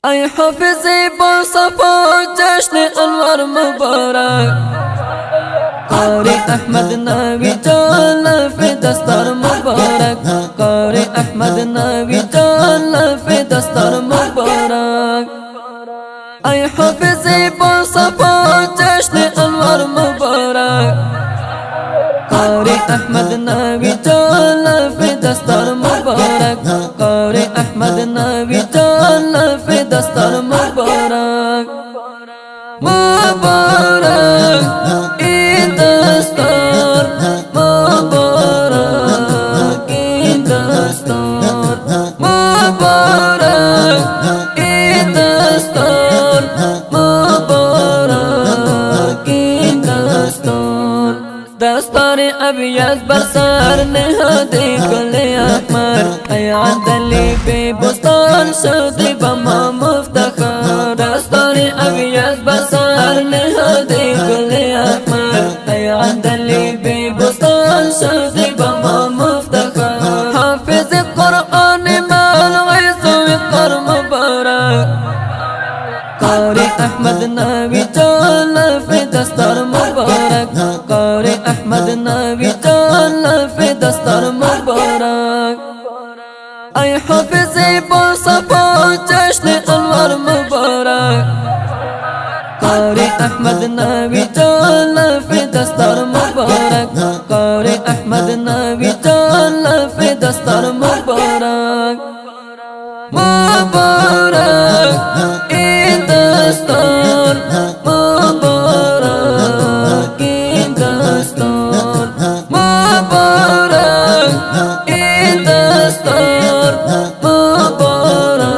ای حافظی با صفا جشن انوار مبارک، قاری احمد نبی جان لفی دستار مبارک، قاری احمد نبی جان لفی دستار مبارک. ای حافظی با صفا جشن انوار مبارک، قاری احمد نبی جان لفی دستار مبارک، قاری احمد نبی جان لفی دستار مبارک. مبارک این دستار، مبارک این دستار، مبارک این دستار، مبارک این دستار. دستار ابیض بر سر نهاده گل احمر، ای عدلی بی بستان شدی با ما مفتخر. دستار ابیض بر سر نهاده گل احمر، ای عدلی بی بستان شدی با ما مفتخر. حافظ قرآن مال غیث وقر مبارک، قاری احمد نبی جان لفی دستار مبارک، قاری احمد نبی جان لفی دستار مبارک. ای حافظی با صفا جشن انوار مبارک، قاری احمد نبی جان لفی دستار مبارک، قاری احمد نبی جان لفی دستار مبارک. مبارک این دستار، مبارک این دستار، مبارک این دستار، مبارک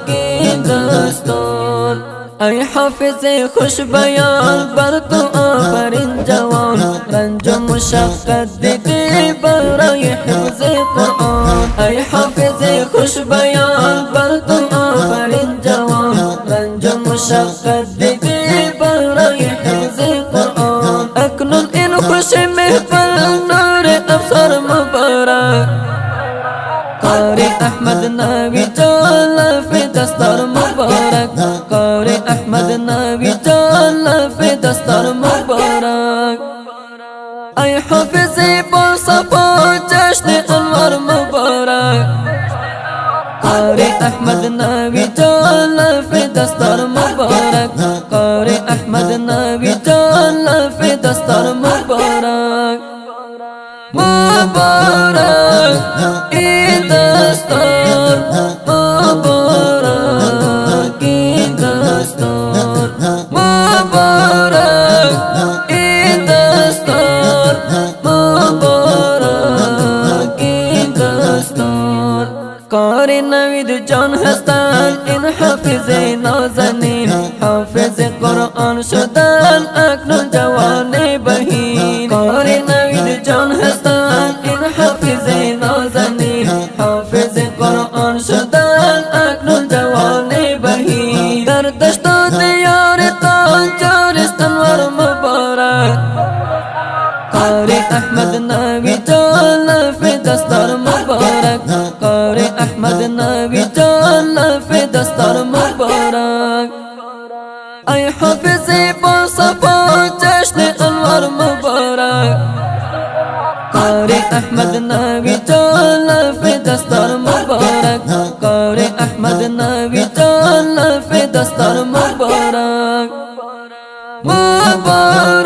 این دستار. ای حافظ خوش بیان بر تو آفرین جوان، رنج و مشقت دیدی برای حفظ قرآن. ای حافظ خوش بیان بر تو آفرین جوان، رنج و مشقت دیدی برای حفظ قرآن. اکنون این خوش محفل نور ابصار مبارک، قاری احمد نبی جان لفی دستار مبارک، قاری احمد نبی جان لفی دستار مبارک. ای حافظی با صفا جشن انوار مبارک، قاری احمد نبی جان لفی دستار مبارک، قاری احمد نبی جان لفی دستار مبارک. مبارک این دستار، مبارک این دستار، مبارک این دستار، مبارک این دستار. قاری نوید جان هستند این حافظ نازنین، حافظ قرآن شدن اکنون جوان بهین. قاری نوید جان هستند این حافظ نازنین، حافظ قرآن شدن اکنون جوان بهین. در دشت و دیارتان جارست انوار مبارک، قاری احمد نبی جان لفی دستار مبارک، قاری احمد نبی جان لفی دستار مبارک. ای حافظی با صفا جشن انوار مبارک، قاری احمد نبی جان لفی دستار مبارک، قاری احمد نبی جان لفی دستار مبارک. مبارک